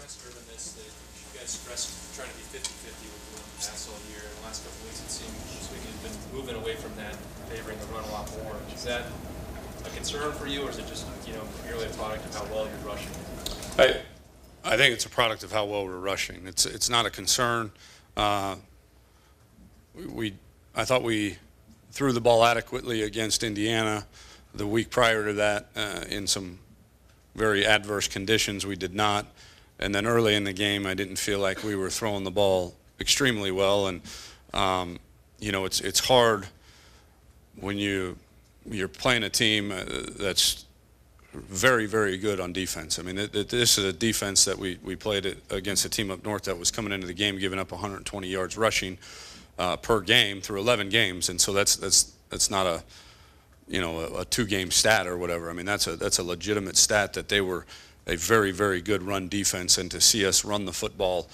faster than this that you guys stressed trying to be 50-50 with the run pass all year. In the last couple of weeks, it seems you've been moving away from that, favoring the run a lot more. Is that a concern for you, or is it just merely a product of how well you're rushing? I think it's a product of how well we're rushing. It's not a concern. I thought we threw the ball adequately against Indiana. The week prior to that, in some very adverse conditions, we did not. And then early in the game, I didn't feel like we were throwing the ball extremely well. And it's hard when you're playing a team that's very, very good on defense. I mean, this is a defense that we played against a team up north that was coming into the game giving up 120 yards rushing per game through 11 games, and so that's not a two-game stat or whatever. I mean, that's a legitimate stat that they were a very, very good run defense, and to see us run the football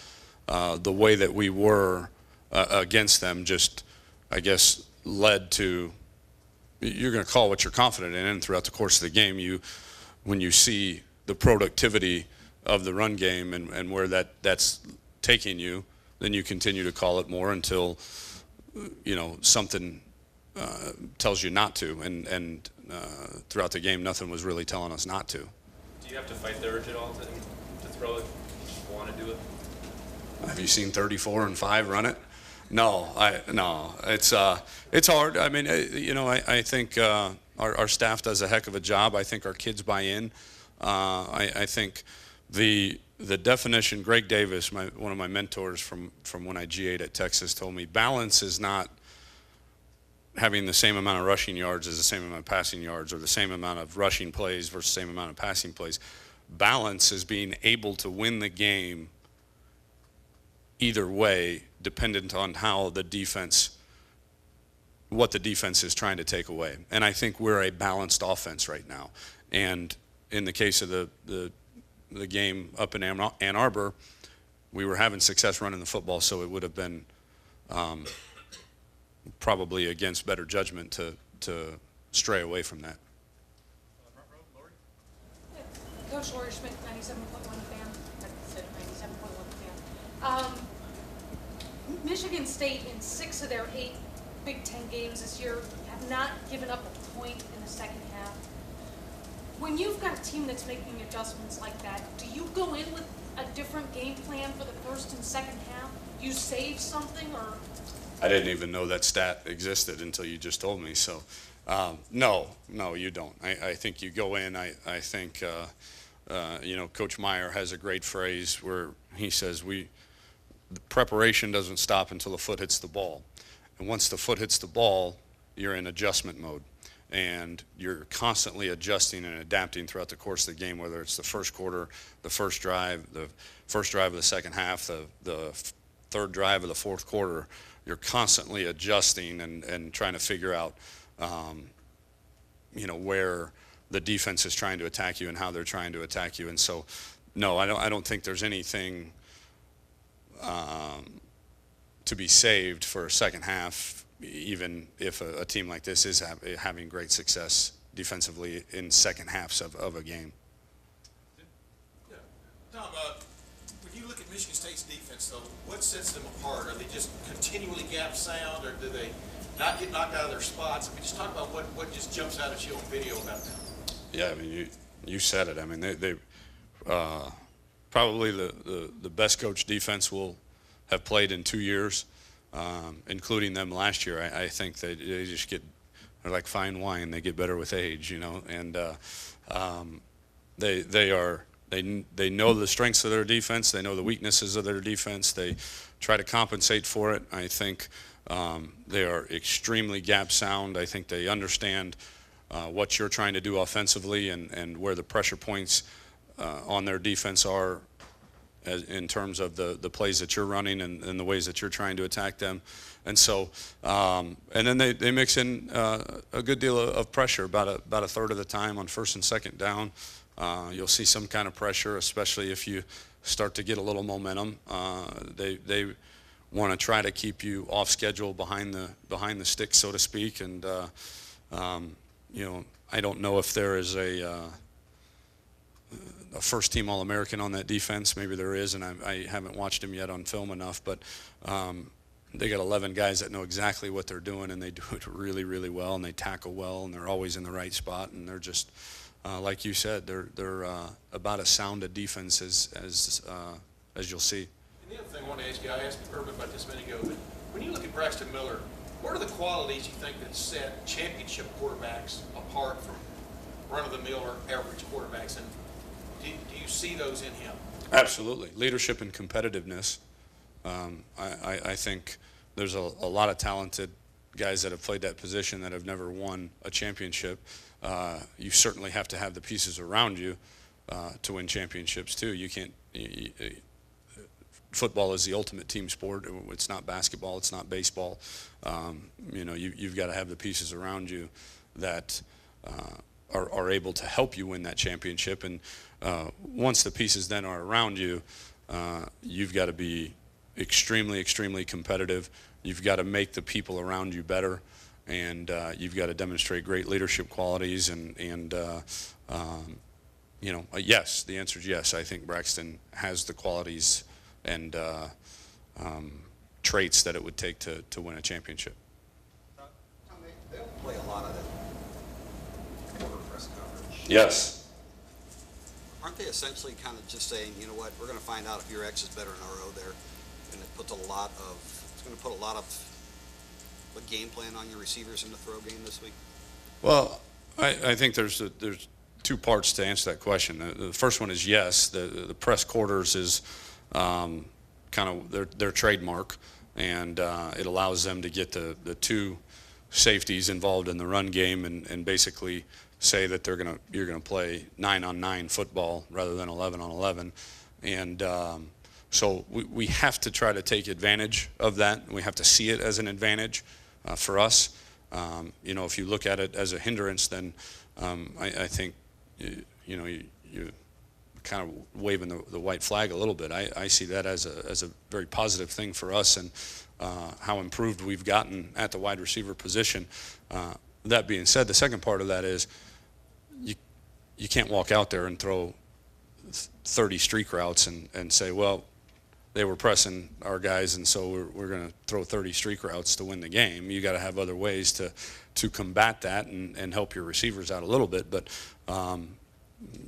the way that we were against them just, I guess, led to, you're going to call what you're confident in, and throughout the course of the game, when you see the productivity of the run game and where that's taking you, then you continue to call it more until something tells you not to, and throughout the game nothing was really telling us not to. Do you have to fight the urge at all to throw it? You just want to do it? Have you seen 34 and 5 run it? No, it's hard. I mean, I think our staff does a heck of a job. I think our kids buy in. I think the definition, Greg Davis, one of my mentors from when I GA'd at Texas, told me balance is not having the same amount of rushing yards as the same amount of passing yards, or the same amount of rushing plays versus the same amount of passing plays. Balance is being able to win the game either way, dependent on how what the defense is trying to take away. And I think we're a balanced offense right now. And in the case of the game up in Ann Arbor, we were having success running the football, so it would have been probably against better judgment to stray away from that. Coach Laurie Schmidt, 97.1 fan. I said 97.1 fan. Michigan State, in 6 of their 8 Big Ten games this year, have not given up a point in the second half. When you've got a team that's making adjustments like that, do you go in with a different game plan for the first and second half? Do you save something, or? I didn't even know that stat existed until you just told me. So, no, you don't. I think you go in. I think Coach Meyer has a great phrase where he says the preparation doesn't stop until the foot hits the ball. And once the foot hits the ball, you're in adjustment mode. And you're constantly adjusting and adapting throughout the course of the game, whether it's the first quarter, the first drive of the second half, the third drive of the fourth quarter. You're constantly adjusting and trying to figure out, where the defense is trying to attack you and how they're trying to attack you. And so, no, I don't think there's anything to be saved for a second half, even if a team like this is having great success defensively in second halves of a game. Yeah. Tom, when you look at Michigan State's defense, though, what sets them apart? Are they just continually gap sound, or do they not get knocked out of their spots? I mean, just talk about what just jumps out at you on video about them. Yeah, I mean, you said it. I mean, they probably the best coach defense will have played in 2 years, including them last year. I think they just they're like fine wine. They get better with age, and they know the strengths of their defense. They know the weaknesses of their defense. They try to compensate for it. I think they are extremely gap sound. I think they understand what you're trying to do offensively and where the pressure points on their defense are in terms of the plays that you're running and the ways that you're trying to attack them. And so, and then they mix in a good deal of pressure, about a third of the time on first and second down. You'll see some kind of pressure, especially if you start to get a little momentum. They want to try to keep you off schedule behind the stick, so to speak. And I don't know if there is a first-team All-American on that defense. Maybe there is, and I haven't watched him yet on film enough, but they got 11 guys that know exactly what they're doing, and they do it really, really well, and they tackle well, and they're always in the right spot, and they're just, like you said, they're about as sound a defense as you'll see. And the other thing I want to ask you, I asked Herman about this a minute ago, but when you look at Braxton Miller, what are the qualities you think that set championship quarterbacks apart from run-of-the-mill or average quarterbacks, and do you see those in him? Absolutely. Leadership and competitiveness. I think there's a lot of talented guys that have played that position that have never won a championship. You certainly have to have the pieces around you to win championships too. You can't. Football is the ultimate team sport. It's not basketball. It's not baseball. You've got to have the pieces around you that are able to help you win that championship. And once the pieces then are around you, you've got to be extremely, extremely competitive. You've got to make the people around you better, and you've got to demonstrate great leadership qualities. Yes, the answer is yes. I think Braxton has the qualities and traits that it would take to win a championship. Tom, they don't play a lot of that quarter press coverage. Yes. Aren't they essentially kind of just saying, you know what, we're going to find out if your X is better in RO there, and it's going to put a lot of the game plan on your receivers in the throw game this week? Well, I think there's two parts to answer that question. The first one is yes. The press quarters is kind of their trademark, and it allows them to get the two safeties involved in the run game and basically say that you're gonna play 9-on-9 football rather than 11-on-11, and so we have to try to take advantage of that. We have to see it as an advantage for us. If you look at it as a hindrance, then I think you kind of waving the white flag a little bit. I see that as a very positive thing for us, and how improved we've gotten at the wide receiver position. That being said, the second part of that is you can't walk out there and throw 30 streak routes and say, well, they were pressing our guys, and so we're going to throw 30 streak routes to win the game. You got to have other ways to combat that and help your receivers out a little bit, but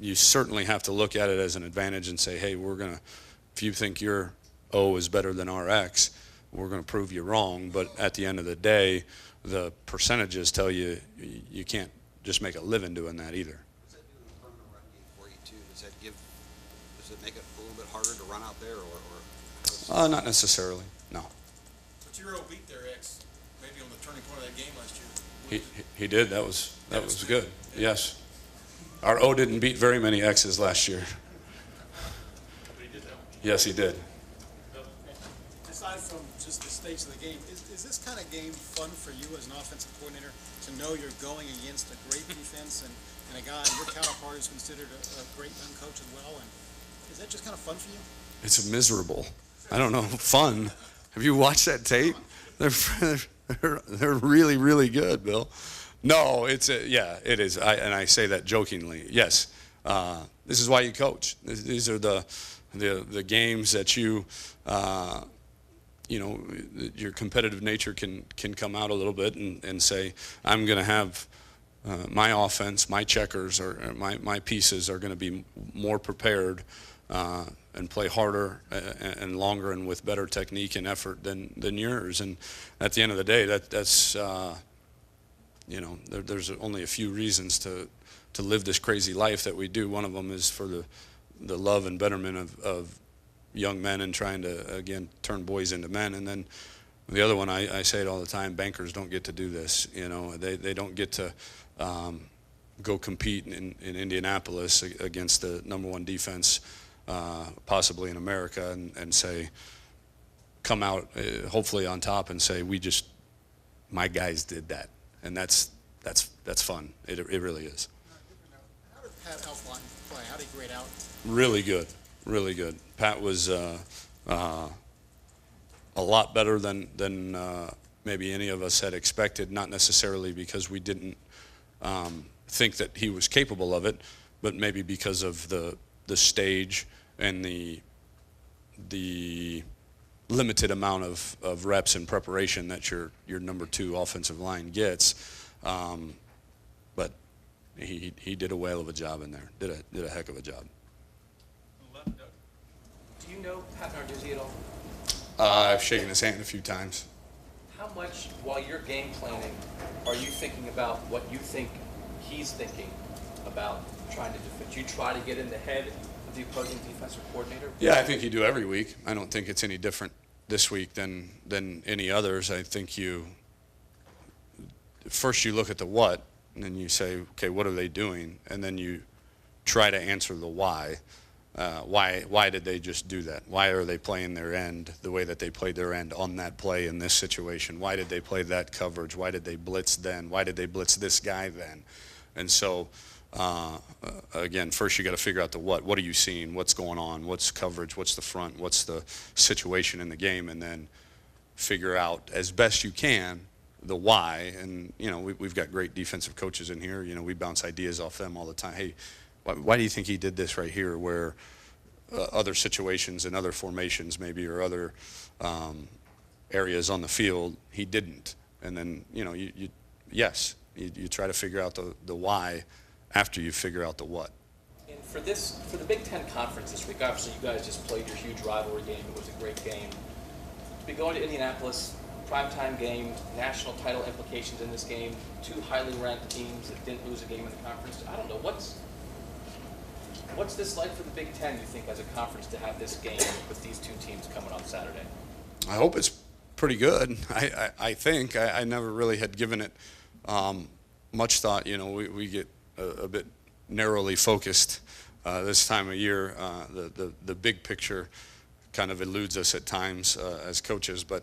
you certainly have to look at it as an advantage and say, hey, if you think your O is better than our X, we're going to prove you wrong. But at the end of the day, the percentages tell you you can't just make a living doing that either. What's that do in the permanent run game for you too? Does it make it a little bit harder to run out there, or Not necessarily, no. But your O beat their X maybe on the turning point of that game last year. He did. That was good. Yes. Our O didn't beat very many X's last year. But he did that one. Yes, he did. Aside from just the stakes of the game, is this kind of game fun for you as an offensive coordinator to know you're going against a great defense and a guy, your counterpart is considered a great young coach as well? And is that just kind of fun for you? It's miserable. I don't know. Fun. Have you watched that tape? They're really, really good, Bill. No, it is. I say that jokingly. Yes, this is why you coach. These are the games that your competitive nature can come out a little bit and say, I'm going to have my offense, my checkers, or my pieces are going to be more prepared and play harder and longer and with better technique and effort than yours. And at the end of the day, that's there's only a few reasons to live this crazy life that we do. One of them is for the love and betterment of young men and trying to, again, turn boys into men. And then the other one, I say it all the time, bankers don't get to do this. They don't get to go compete in Indianapolis against the #1 defense possibly in America and say, come out hopefully on top and say, my guys did that. And that's fun. It really is. How did Pat Elflein play? How did he grade out? Really good, really good. Pat was a lot better than maybe any of us had expected. Not necessarily because we didn't think that he was capable of it, but maybe because of the stage and the limited amount of reps and preparation that your number 2 offensive line gets. But he did a whale of a job in there. Did a heck of a job. Do you know Pat Narduzzi at all? I've shaken his hand a few times. How much, while you're game planning, are you thinking about what you think he's thinking about trying to defend? Do you try to get in the head of the opposing defensive coordinator? Yeah, I think you do every week. I don't think it's any different this week than any others. I think first you look at the what, and then you say, okay, what are they doing? And then you try to answer the why. Why did they just do that? Why are they playing their end the way that they played their end on that play in this situation? Why did they play that coverage? Why did they blitz then? Why did they blitz this guy then? And so, again, first you got to figure out the what. What are you seeing? What's going on? What's coverage? What's the front? What's the situation in the game? And then figure out as best you can the why. And, we've got great defensive coaches in here. We bounce ideas off them all the time. Hey, why do you think he did this right here where other situations and other formations maybe or other areas on the field he didn't? And then, you try to figure out the why after you figure out the what. And for the Big Ten Conference this week, obviously you guys just played your huge rivalry game. It was a great game. To be going to Indianapolis, primetime game, national title implications in this game, 2 highly ranked teams that didn't lose a game in the conference. I don't know, What's this like for the Big Ten, you think, as a conference to have this game with these 2 teams coming on Saturday? I hope it's pretty good. I think. I never really had given it much thought. We get a bit narrowly focused this time of year. The big picture kind of eludes us at times as coaches. But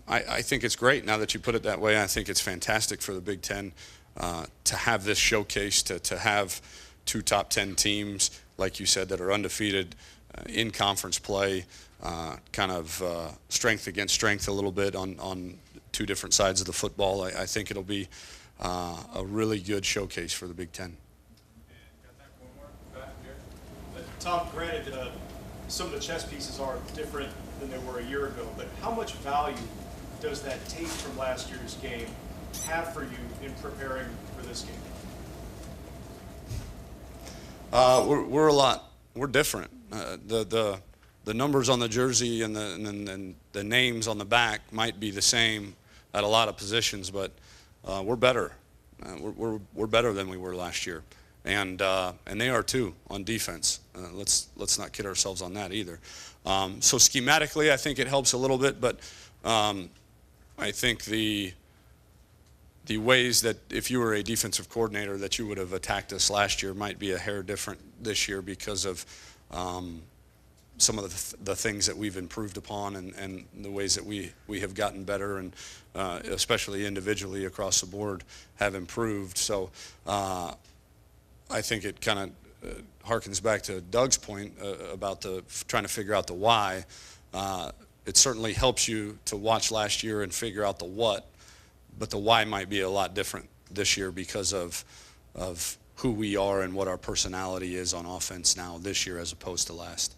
I think it's great now that you put it that way. I think it's fantastic for the Big Ten to have this showcase, to have 2 top 10 teams, like you said, that are undefeated in conference play, kind of strength against strength a little bit on 2 different sides of the football. I think it'll be a really good showcase for the Big Ten. Tom, granted, some of the chess pieces are different than they were a year ago, but how much value does that tape from last year's game have for you in preparing for this game? We're different. The numbers on the jersey and the names on the back might be the same at a lot of positions, but we're better. We're better than we were last year, and they are too on defense. Let's not kid ourselves on that either. So schematically, I think it helps a little bit, but I think the ways that if you were a defensive coordinator that you would have attacked us last year might be a hair different this year because of some of the things that we've improved upon and the ways that we have gotten better and especially individually across the board have improved. So I think it kind of harkens back to Doug's point about trying to figure out the why. It certainly helps you to watch last year and figure out the what, but the why might be a lot different this year because of who we are and what our personality is on offense now this year as opposed to last.